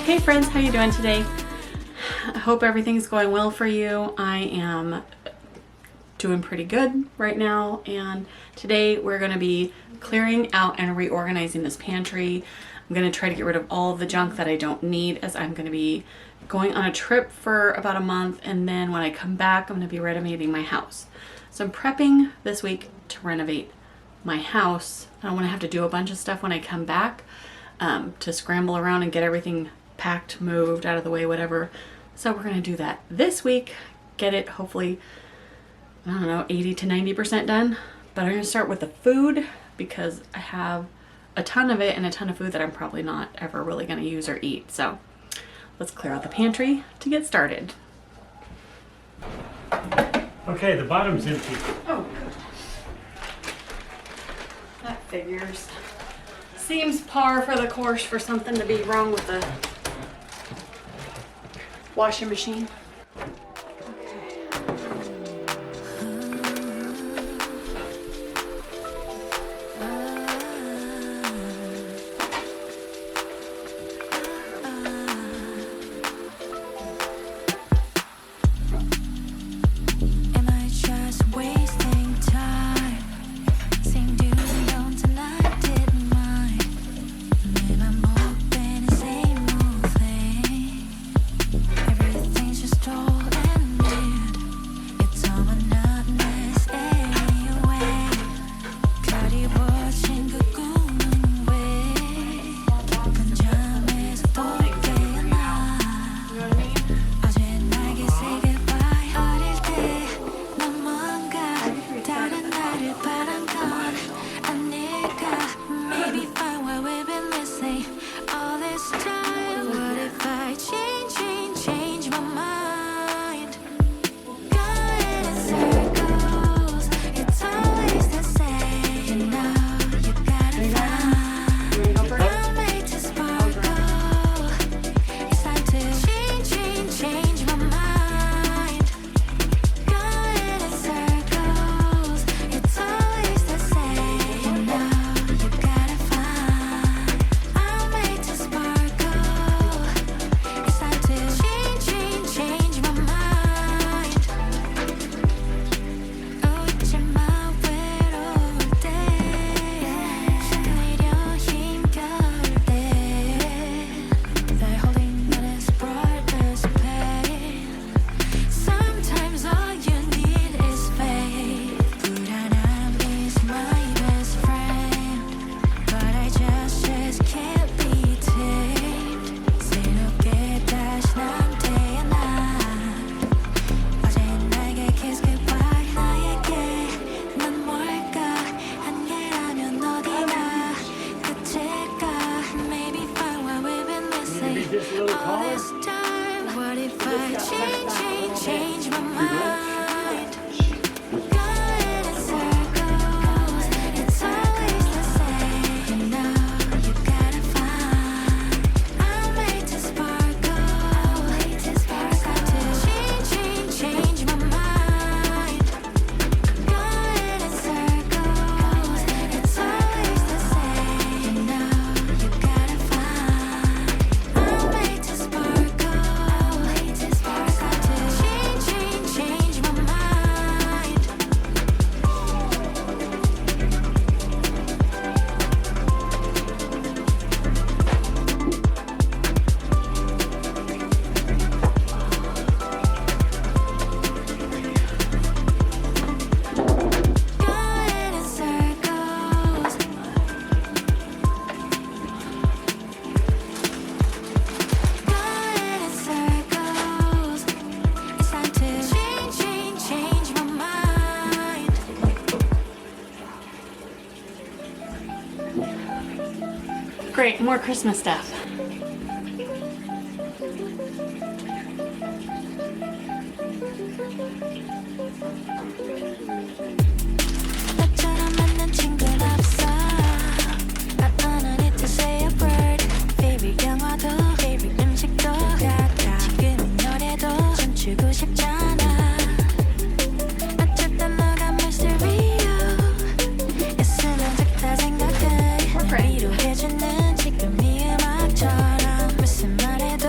Hey friends, how you doing today? I hope everything's going well for you. I am doing pretty good right now, and today we're going to be clearing out and reorganizing this pantry. I'm going to try to get rid of all of the junk that I don't need, as I'm going to be going on a trip for about a month, and then when I come back I'm going to be renovating my house. So I'm prepping this week to renovate my house. I don't want to have to do a bunch of stuff when I come back, to scramble around and get everything packed, moved, out of the way, whatever. So we're going to do that this week, get it hopefully, I don't know, 80 to 90% done. But I'm going to start with the food because I have a ton of it and a ton of food that I'm probably not ever really going to use or eat. So let's clear out the pantry to get started. Okay, the bottom's empty. Oh, good. That figures. Seems par for the course for something to be wrong with the washing machine. Great, more Christmas stuff. 해주는 지금 이 음악처럼 무슨 말해도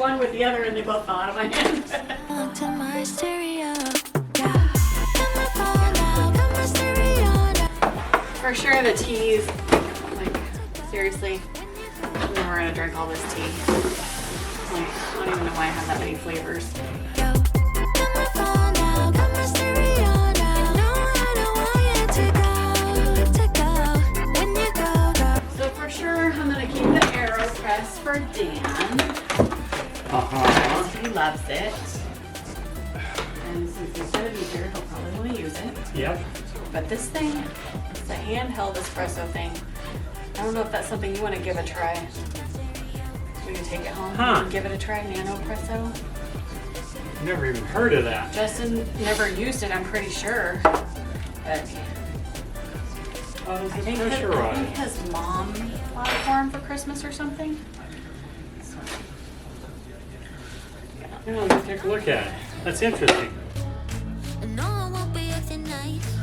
one with the other and they both fell out of my hand. To my stereo. Yeah. Got my phone out, got my stereo now. For sure the teas, like seriously, I'm never gonna drink all this tea. Like, I don't even know why I have that many flavors. Yo. Got my phone out, got my stereo now. No, I don't want you to go. When you go. So for sure I'm gonna keep the AeroPress for Dan. He loves it. And since he's gonna be here, he'll probably want to use it. Yep. But this thing, it's a handheld espresso thing. I don't know if that's something you want to give a try. We can take it home and give it a try, Nanopresso. Never even heard of that. Justin never used it, I'm pretty sure. But Oh, there's I a think pressurized. his mom bought it for him for Christmas or something. So, Yeah, let's take a look at it. That's interesting. No, I won't be acting nice.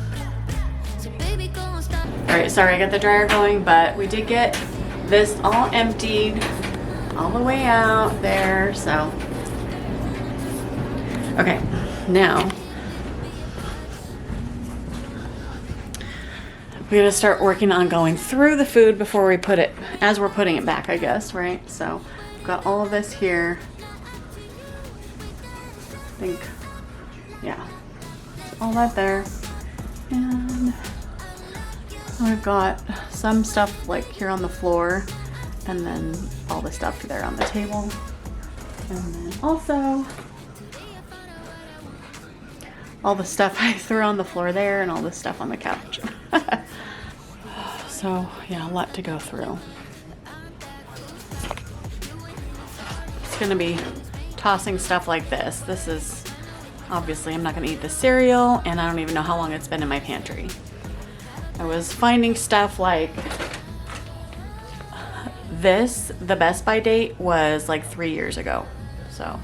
So baby, go and stop. all right, sorry I got the dryer going, but we did get this all emptied all the way out there, so. Okay, now we're gonna start working on going through the food before we put it, as we're putting it back, I guess, right? So I've got all of this here. I think, yeah, all that there. And I've got some stuff like here on the floor, and then all the stuff there on the table. And then also all the stuff I threw on the floor there and all the stuff on the couch. So yeah, a lot to go through. It's gonna be tossing stuff like this. This is, obviously I'm not gonna eat the cereal, and I don't even know how long it's been in my pantry. I was finding stuff like this, the Best By date was like 3 years ago. So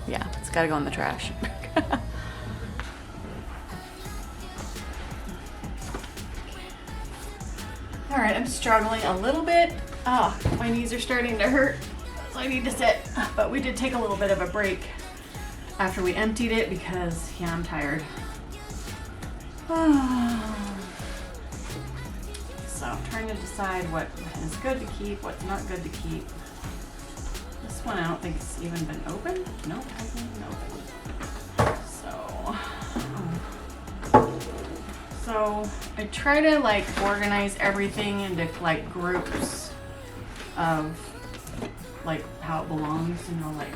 yeah, it's gotta go in the trash. All right, I'm struggling a little bit. Oh, my knees are starting to hurt, so I need to sit. But we did take a little bit of a break after we emptied it because, yeah, I'm tired. So I'm trying to decide what is good to keep, what's not good to keep. This one I don't think it's even been opened. No, it hasn't been opened. So I try to like organize everything into like groups of like how it belongs, you know, like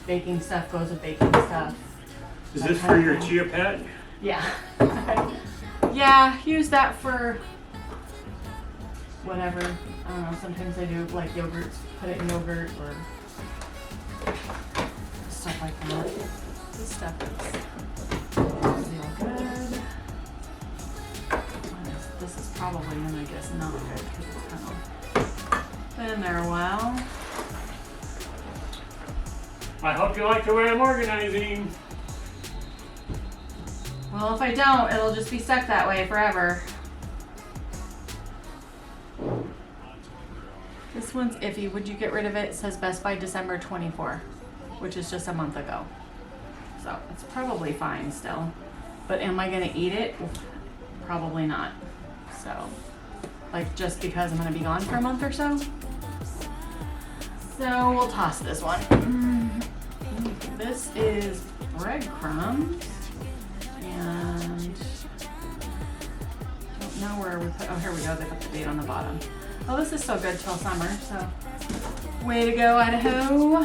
baking stuff goes with baking stuff. Is this for your chia pet? Yeah. Yeah, use that for whatever. I don't know, sometimes I do like yogurts, put it in yogurt or stuff like that. This stuff is real good. This is probably gonna guess not good because it's kind of been in there a while. I hope you like the way I'm organizing. Well, if I don't, it'll just be stuck that way forever. This one's iffy. Would you get rid of it? It says Best By December 24, which is just a month ago. So it's probably fine still. But am I gonna eat it? Probably not. So, like just because I'm gonna be gone for a month or so. So we'll toss this one. This is breadcrumbs. And don't know where we put, oh here we go, they put the date on the bottom. Oh, this is so good till summer, so way to go, Idaho.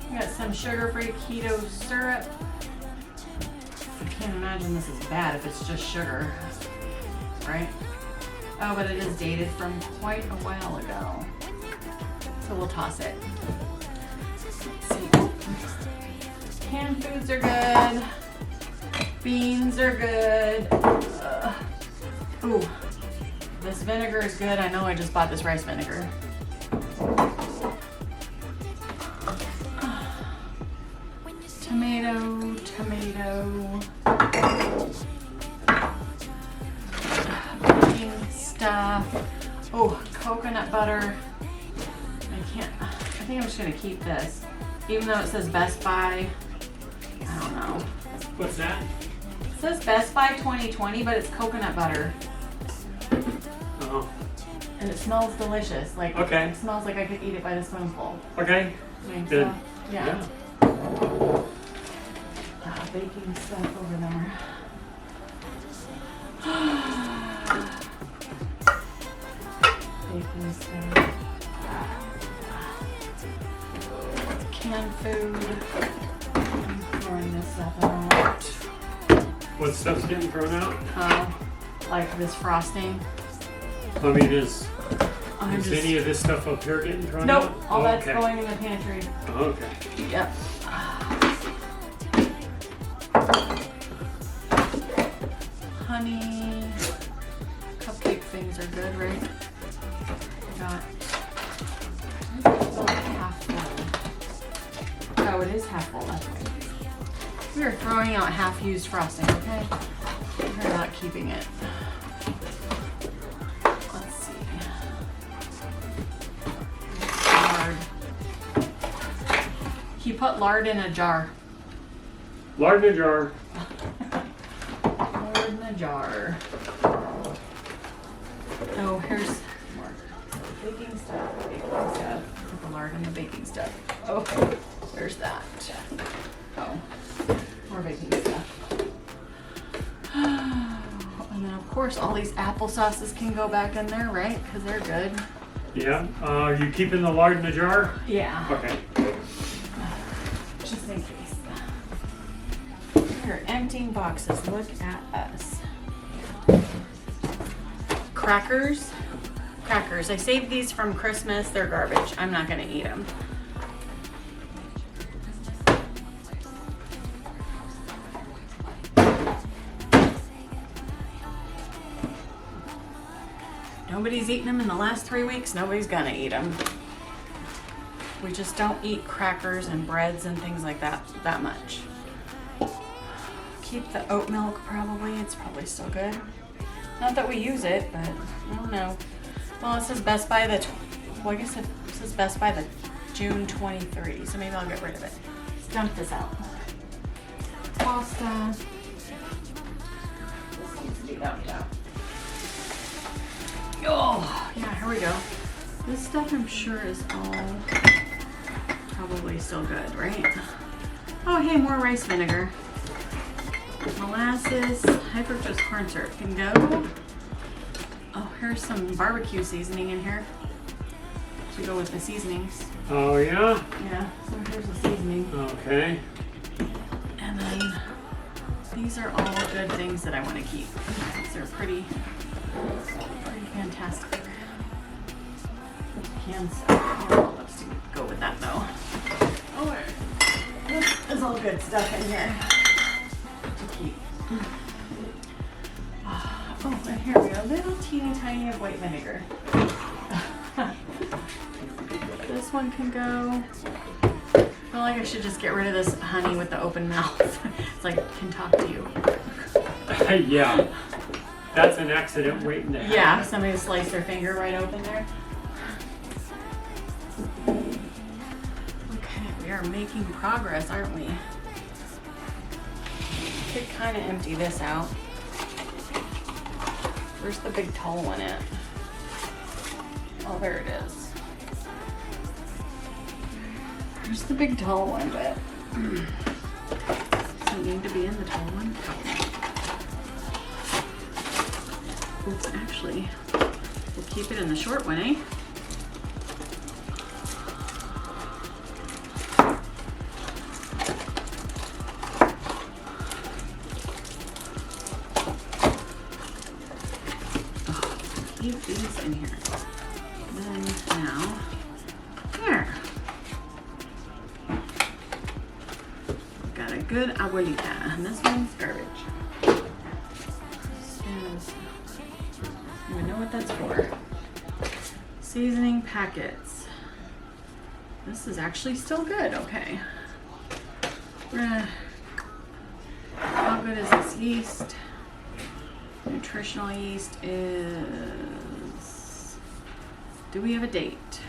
We got some sugar-free keto syrup. I can't imagine this is bad if it's just sugar, right? Oh, but it is dated from quite a while ago. So we'll toss it. Let's see. Canned foods are good. Beans are good. Ooh, this vinegar is good. I know I just bought this rice vinegar. Tomato, tomato. Baking stuff. Oh, coconut butter. I think I'm just gonna keep this. even though it says Best Buy, I don't know. What's that? It says Best Buy 2020, but it's coconut butter. Oh, And it smells delicious. Like, Okay. it smells like I could eat it by the spoonful. okay. I mean, Good. so, yeah. Baking stuff over there. Baking stuff. Canned food. I'm throwing this stuff out. What stuff's getting thrown out? Like this frosting. I mean, is I'm any just. of this stuff up here getting thrown Nope, out? all that's Okay. going in the pantry. Okay. Yep. Honey. Cupcake things are good, right? I got. It's only half full. Oh, it is half full. That's right. We are throwing out half-used frosting, okay? We're not keeping it. Let's see. Lard. He put lard in a jar. Lard in a jar. Lard in a jar. Oh, here's more baking stuff. Baking stuff. Put the lard in the baking stuff. Oh, there's that. Oh, more baking stuff. And then, of course, all these apple sauces can go back in there, right? Because they're good. Yeah. Are you keeping the lard in the jar? Yeah. Okay. Just in case. We're emptying boxes. Look at us. Crackers. Crackers. I saved these from Christmas. They're garbage. I'm not going to eat them. Nobody's eaten them in the last 3 weeks. Nobody's going to eat them. We just don't eat crackers and breads and things like that much. Keep the oat milk probably. It's probably still good. Not that we use it, but I don't know. Well, it says Best Buy well, I guess it says Best Buy the June 23, so maybe I'll get rid of it. Let's dump this out. Pasta. This needs to be dumped out. Oh, yeah, here we go. This stuff I'm sure is all probably still good, right? Oh, hey, more rice vinegar. Molasses, high fructose corn syrup can go. Oh, here's some barbecue seasoning in here to go with the seasonings. Oh, yeah? Yeah, so here's the seasoning. Okay. And then these are all good things that I want to keep. They're pretty fantastic. Cans, let's go with that though. Oh, this is all good stuff in here to keep. Oh, and here we go. Little teeny tiny of white vinegar. This one can go. I feel like I should just get rid of this honey with the open mouth. It's like, can talk to you. Yeah. That's an accident waiting to happen. Yeah, somebody sliced their finger right open there. Okay, we are making progress, aren't we? Could kind of empty this out. Where's the big tall one at? Oh, there it is. Where's the big tall one, but does it need to be in the tall one? Oops, actually, we'll keep it in the short one, eh? Leave these in here. Then now, here. Got a good abuelita, and this one's garbage. I don't even know what that's for. Seasoning packets. This is actually still good, okay. How good is this yeast? Nutritional yeast is, do we have a date?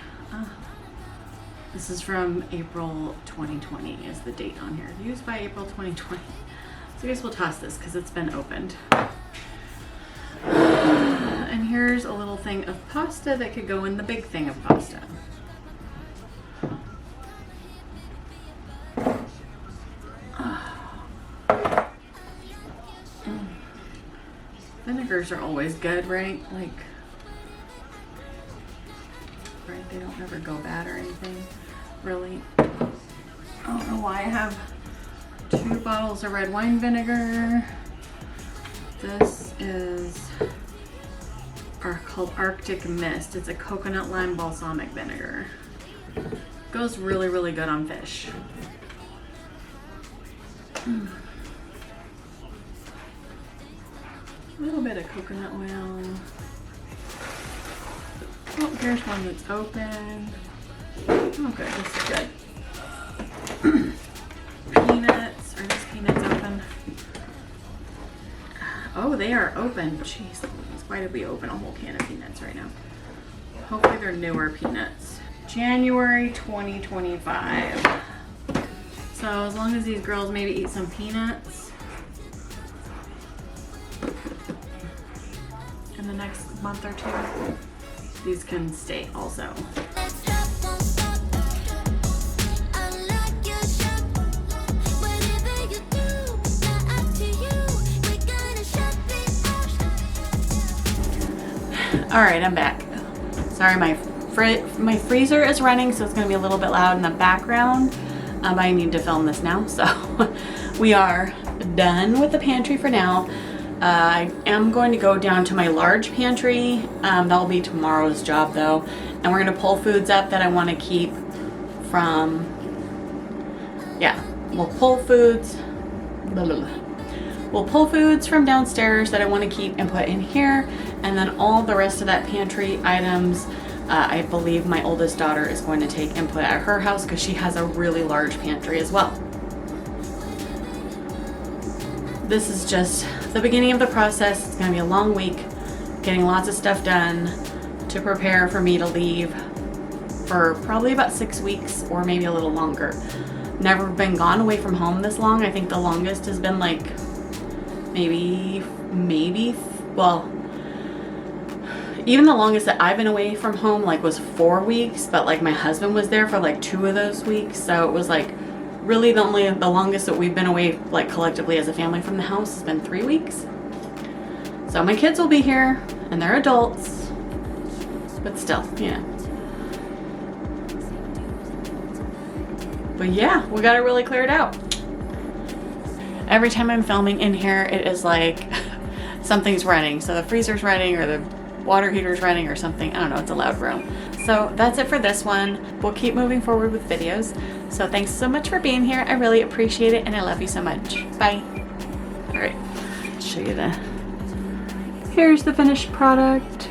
This is from April 2020 is the date on here. Used by April 2020. So I guess we'll toss this because it's been opened. And here's a little thing of pasta that could go in the big thing of pasta. Vinegars are always good, right? Like, right? They don't ever go bad or anything, really. I don't know why I have 2 bottles of red wine vinegar. This is called Arctic Mist. It's a coconut lime balsamic vinegar. Goes really, really good on fish. A little bit of coconut oil. Oh, here's one that's open. Okay, this is good. Peanuts. Are these peanuts open? Oh, they are open. Jeez, why did we open a whole can of peanuts right now? Hopefully they're newer peanuts. January 2025. So as long as these girls maybe eat some peanuts in the next month or 2, these can stay also. All right, I'm back. Sorry, my freezer is running, so it's gonna be a little bit loud in the background. But I need to film this now, so we are done with the pantry for now. I am going to go down to my large pantry. That'll be tomorrow's job though. And we're gonna pull foods up that I wanna keep from, we'll pull foods, we'll pull foods from downstairs that I wanna keep and put in here. And then all the rest of that pantry items, I believe my oldest daughter is going to take and put at her house because she has a really large pantry as well. This is just the beginning of the process. It's going to be a long week, getting lots of stuff done to prepare for me to leave for probably about 6 weeks or maybe a little longer. Never been gone away from home this long. I think the longest has been like even the longest that I've been away from home was 4 weeks, but like my husband was there for like 2 of those weeks. So it was like really the longest that we've been away like collectively as a family from the house has been 3 weeks. So my kids will be here and they're adults, but still, But yeah, we got it really cleared out. Every time I'm filming in here, it is like something's running. So the freezer's running or the water heater's running or something. I don't know, it's a loud room. So that's it for this one. We'll keep moving forward with videos. So thanks so much for being here. I really appreciate it and I love you so much. Bye. All right, show you here's the finished product.